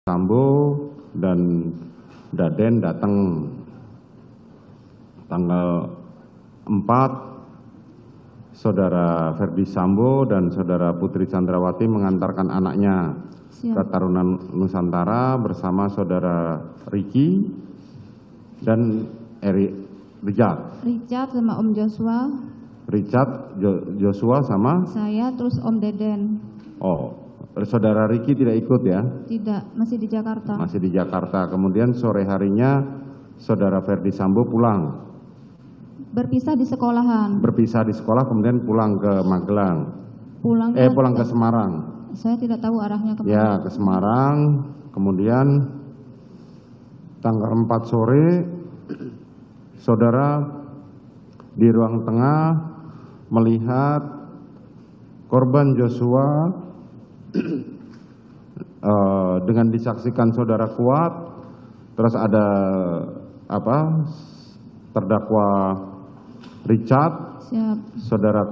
Sambo dan Daden datang tanggal 4, Saudara Ferdi Sambo dan Saudara Putri Chandrawati mengantarkan anaknya ke Tarunan Nusantara bersama Saudara Ricky dan Richard sama Om Joshua. Richard, Joshua sama Saya, terus Om Deden. Oh, Saudara Ricky tidak ikut ya? Tidak, masih di Jakarta. Masih di Jakarta. Kemudian sore harinya Saudara Ferdi Sambo pulang. Berpisah di sekolahan. Berpisah di sekolah kemudian pulang ke Magelang. Pulang ke Semarang. Saya tidak tahu arahnya kemana. Ya, ke Semarang. Kemudian tanggal 4 sore Saudara di ruang tengah melihat korban Joshua dengan disaksikan Saudara Kuat, terus ada terdakwa Richard. Siap. Saudara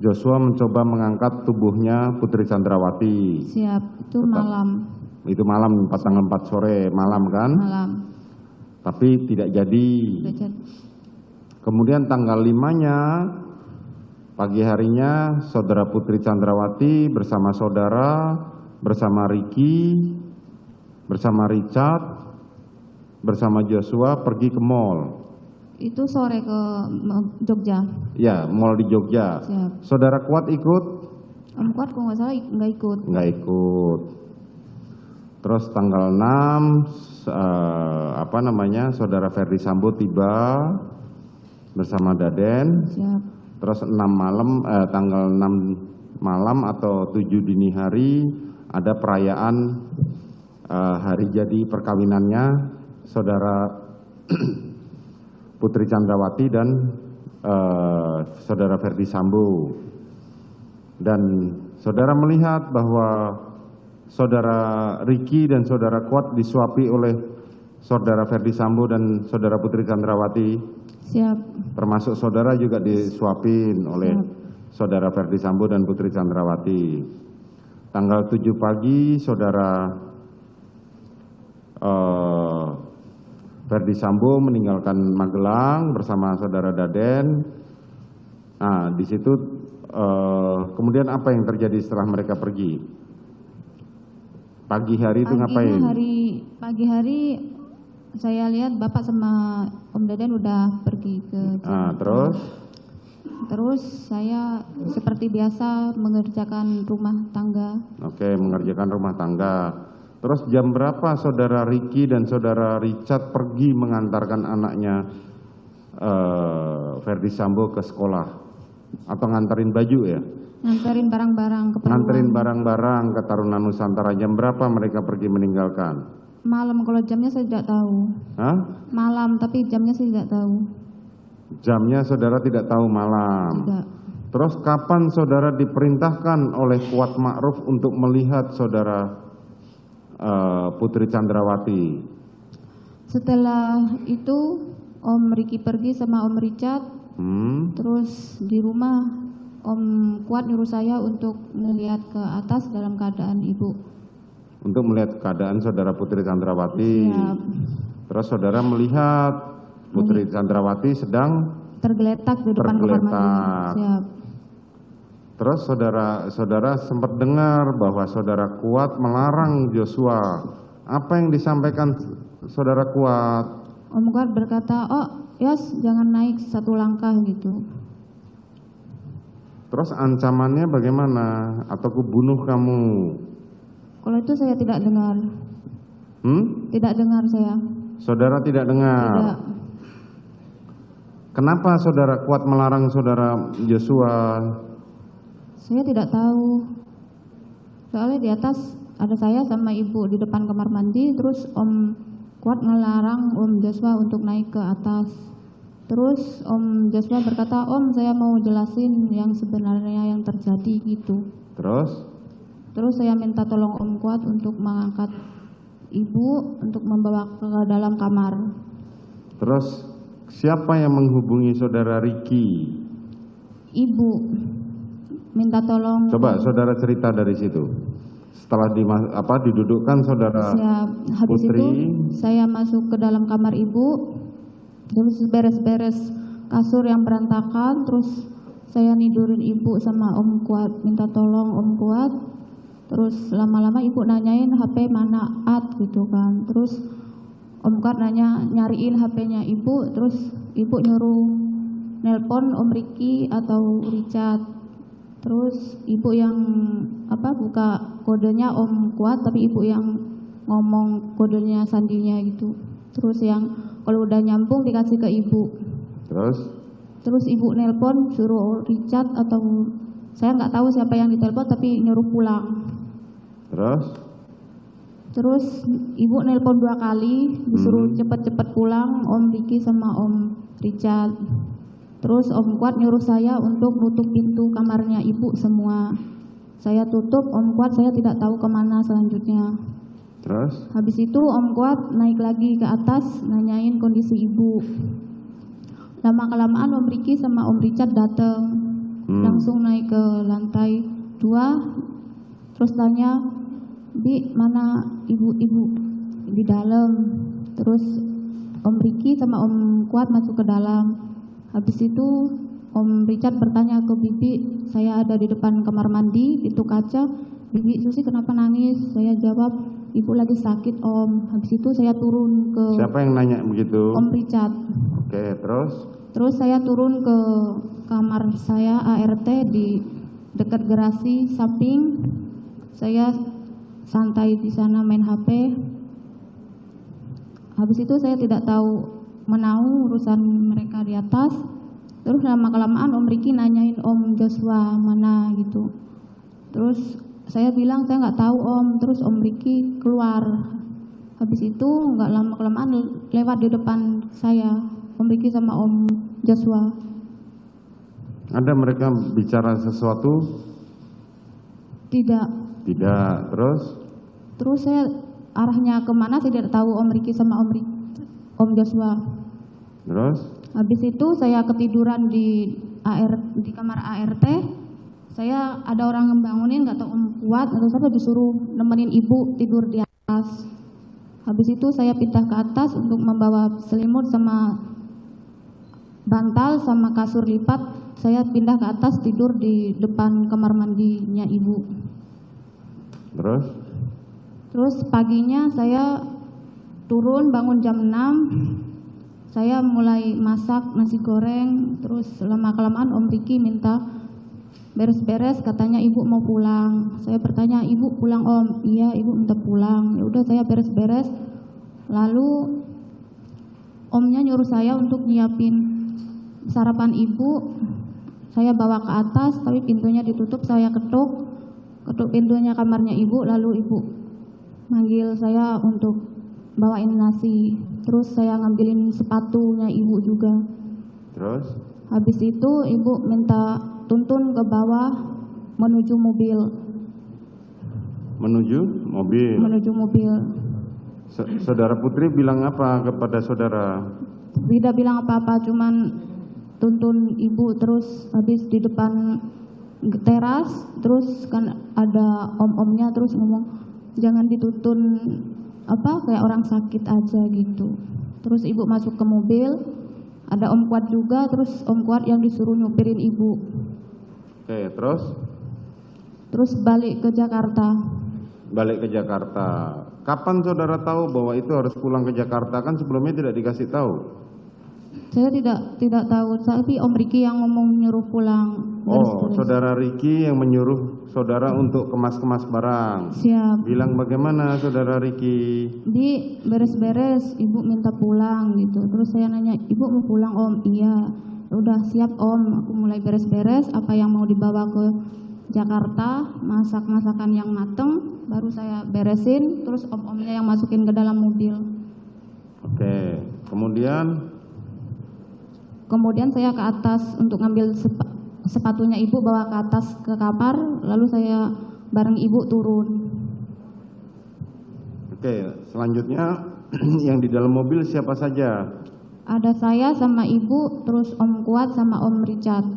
Joshua mencoba mengangkat tubuhnya Putri Chandrawati. Siap, itu malam. Itu malam, tanggal 4 sore, malam kan? Malam. Tapi tidak jadi. Kemudian tanggal 5-nya, pagi harinya Saudara Putri Chandrawati bersama Saudara, bersama Ricky, bersama Richard, bersama Joshua pergi ke mall. Itu sore ke Jogja. Ya, mall di Jogja. Siap. Saudara Kuat ikut? Om Kuat kalau nggak salah nggak ikut. Nggak ikut. Terus tanggal 6, Saudara Ferdi Sambo tiba bersama Daden. Siap. Terus tanggal 6 malam atau 7 dini hari ada perayaan hari jadi perkawinannya Saudara Putri Chandrawati dan Saudara Ferdi Sambo. Dan Saudara melihat bahwa Saudara Ricky dan Saudara Kuat disuapi oleh Saudara Ferdi Sambo dan Saudara Putri Chandrawati. Siap. Termasuk Saudara juga disuapin oleh Saudara Ferdi Sambo dan Putri Chandrawati. Tanggal 7 pagi Saudara Ferdi Sambo meninggalkan Magelang bersama Saudara Daden. Nah, di situ kemudian apa yang terjadi setelah mereka pergi? Pagi hari itu ngapain? Pagi hari saya lihat Bapak sama Om Deden udah pergi ke terus? Terus saya seperti biasa mengerjakan rumah tangga. Oke, mengerjakan rumah tangga. Terus jam berapa Saudara Ricky dan Saudara Richard pergi mengantarkan anaknya Ferdi Sambo ke sekolah? Atau nganterin baju ya? Nganterin barang-barang keperluan. Nganterin barang-barang ke Tarunan Nusantara. Jam berapa mereka pergi meninggalkan? Malam, kalau jamnya saya tidak tahu. Hah? Malam, tapi jamnya saya tidak tahu. Jamnya Saudara tidak tahu malam? Tidak. Terus kapan Saudara diperintahkan oleh Kuat Ma'ruf untuk melihat Saudara Putri Chandrawati? Setelah itu Om Ricky pergi sama Om Richard. Terus di rumah Om Kuat nyuruh saya untuk melihat ke atas dalam keadaan ibu. Untuk melihat keadaan Saudara Putri Chandrawati. Siap. Terus Saudara melihat Putri Chandrawati sedang tergeletak di depan kamar mandi. Siap. Terus saudara sempat dengar bahwa Saudara Kuat melarang Joshua. Apa yang disampaikan Saudara Kuat? Om Kuat berkata, "Oh, Yos, jangan naik satu langkah," gitu. Terus ancamannya bagaimana? Atau ku bunuh kamu? Kalau itu saya tidak dengar. Tidak dengar saya. Saudara tidak dengar? Tidak. Kenapa Saudara Kuat melarang Saudara Joshua? Saya tidak tahu. Soalnya di atas ada saya sama ibu di depan kamar mandi, terus Om Kuat melarang Om Joshua untuk naik ke atas. Terus Om Joshua berkata, "Om, saya mau jelasin yang sebenarnya yang terjadi," gitu. Terus saya minta tolong Om Kuat untuk mengangkat ibu untuk membawa ke dalam kamar. Terus siapa yang menghubungi Saudara Ricky? Ibu minta tolong. Coba Saudara cerita dari situ. Setelah didudukkan saudara Habis Putri, itu saya masuk ke dalam kamar ibu, terus beres-beres kasur yang berantakan, terus saya nidurin ibu sama Om Kuat, minta tolong Om Kuat. Terus lama-lama ibu nanyain HP mana At gitu kan. Terus Om Kuat nyariin HP-nya ibu, terus ibu nyuruh nelpon Om Ricky atau Richard. Terus ibu yang buka kodenya Om Kuat, tapi ibu yang ngomong kodenya sandinya gitu. Terus yang kalau udah nyambung dikasih ke ibu. Terus ibu nelpon suruh Richard atau saya nggak tahu siapa yang ditelepon, tapi nyuruh pulang. Terus ibu nelpon 2 kali, disuruh cepet-cepet pulang Om Ricky sama Om Richard. Terus Om Kuat nyuruh saya untuk nutup pintu kamarnya ibu semua. Saya tutup, Om Kuat saya tidak tahu kemana selanjutnya. Habis itu Om Kuat naik lagi ke atas nanyain kondisi ibu. Lama-kelamaan Om Ricky sama Om Richard datang, langsung naik ke lantai 2. Terus tanya, Bi mana ibu-ibu? Di dalam. Terus Om Ricky sama Om Kuat masuk ke dalam. Habis itu Om Richard bertanya ke Bibi, saya ada di depan kamar mandi, itu kaca. Bibi, Susi kenapa nangis? Saya jawab, ibu lagi sakit Om. Habis itu saya turun ke... Siapa yang nanya begitu? Om Richard. Oke, terus? Terus saya turun ke kamar saya ART di dekat garasi samping. Saya santai di sana main HP. Habis itu saya tidak tahu menahu urusan mereka di atas. Terus lama-kelamaan Om Ricky nanyain Om Joshua mana gitu. Terus saya bilang saya nggak tahu Om. Terus Om Ricky keluar. Habis itu nggak lama-kelamaan lewat di depan saya Om Ricky sama Om Joshua. Ada mereka bicara sesuatu? Tidak. Terus saya arahnya kemana saya tidak tahu Om Ricky sama Om Joshua. Terus? Habis itu saya ketiduran di kamar ART. Saya ada orang ngebangunin, nggak tahu Om Kuat atau siapa, disuruh nemenin ibu tidur di atas. Habis itu saya pindah ke atas untuk membawa selimut sama bantal sama kasur lipat. Saya pindah ke atas tidur di depan kamar mandinya ibu. Terus paginya saya turun bangun jam 6. Saya mulai masak nasi goreng. Terus lama-kelamaan Om Ricky minta beres-beres, katanya ibu mau pulang. Saya bertanya, ibu pulang Om? Iya, ibu minta pulang. Ya udah saya beres-beres. Lalu Omnya nyuruh saya untuk nyiapin sarapan ibu. Saya bawa ke atas, tapi pintunya ditutup. Saya ketuk pintunya kamarnya ibu. Lalu ibu manggil saya untuk bawain nasi. Terus saya ngambilin sepatunya ibu juga. Terus? Habis itu ibu minta tuntun ke bawah menuju mobil. Menuju mobil. Saudara Putri bilang apa kepada saudara? Tidak bilang apa-apa, cuman tuntun ibu. Terus habis di depan teras, terus kan ada om-omnya terus ngomong, jangan dituntun kayak orang sakit aja gitu. Terus ibu masuk ke mobil, ada Om Kuat juga. Terus Om Kuat yang disuruh nyupirin ibu. Oke, terus? Terus balik ke Jakarta. Kapan saudara tahu bahwa itu harus pulang ke Jakarta? Kan sebelumnya tidak dikasih tahu. Saya tidak tahu, tapi Om Ricky yang ngomong nyuruh pulang. Saudara Ricky yang menyuruh saudara untuk kemas-kemas barang. Siap. Bilang bagaimana saudara Ricky? Di beres-beres, ibu minta pulang gitu. Terus saya nanya, ibu mau pulang Om? Iya. Udah siap Om, aku mulai beres-beres apa yang mau dibawa ke Jakarta, masakan yang mateng, baru saya beresin. Terus om-omnya yang masukin ke dalam mobil. Oke, Kemudian saya ke atas untuk ngambil sepatunya ibu, bawa ke atas ke kamar, lalu saya bareng ibu turun. Oke, selanjutnya yang di dalam mobil siapa saja? Ada saya sama ibu, terus Om Kuat sama Om Richard.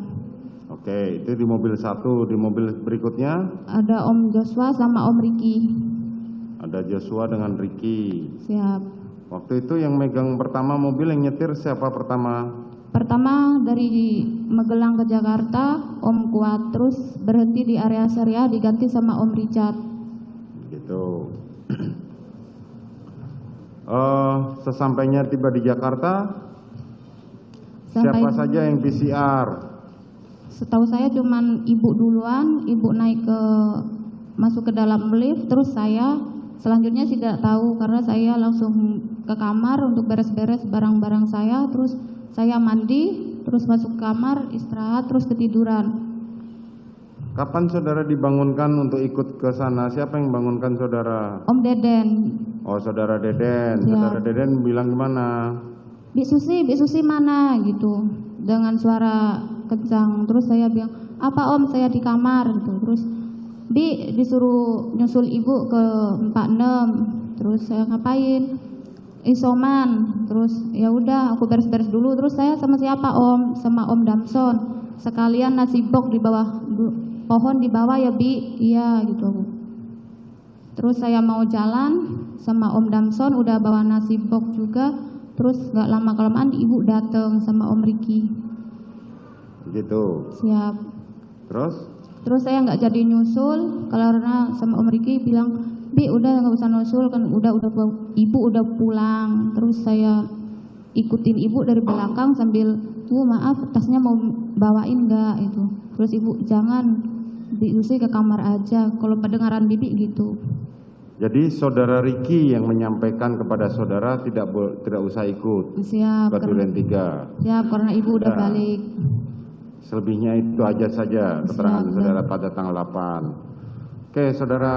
Oke, itu di mobil satu. Di mobil berikutnya Ada Om Joshua sama Om Ricky. ada Joshua dengan Ricky. Siap. Waktu itu yang megang pertama mobil, yang nyetir siapa pertama? Pertama dari Magelang ke Jakarta Om Kuat, terus berhenti di area Seria diganti sama Om Richard. Gitu. Sesampainya tiba di Jakarta, siapa saja yang PCR? Setahu saya cuman ibu duluan, ibu naik masuk ke dalam lift, terus saya selanjutnya tidak tahu karena saya langsung ke kamar untuk beres-beres barang-barang saya, terus saya mandi, terus masuk kamar, istirahat, terus ketiduran. Kapan saudara dibangunkan untuk ikut ke sana? Siapa yang bangunkan saudara? Om Deden. Oh, saudara Deden. Ya. Saudara Deden bilang gimana? Bi Susi mana gitu, dengan suara kencang. Terus saya bilang, apa Om, saya di kamar gitu. Terus Bi disuruh nyusul ibu ke 46. Terus saya ngapain? Isoman. Terus ya udah aku beres-beres dulu. Terus saya sama siapa Om? Sama Om Damson. Sekalian nasi bok di bawah pohon di bawah ya Bi. Iya gitu. Terus saya mau jalan sama Om Damson, udah bawa nasi bok juga. Terus gak lama kelamaan ibu datang sama Om Ricky. Gitu. Siap. Terus saya nggak jadi nyusul karena sama Om Ricky bilang, Bi udah nggak usah nyusul kan udah ibu udah pulang. Terus saya ikutin ibu dari belakang sambil, maaf tasnya mau bawain nggak itu. Terus ibu jangan, diusir ke kamar aja. Kalau pendengaran bibi gitu. jadi saudara Ricky yang menyampaikan kepada saudara tidak usah ikut Siap. ke Duren 3. Siap karena ibu udah balik. Selebihnya itu aja saja keterangan Siap, saudara pada tanggal 8. Oke, saudara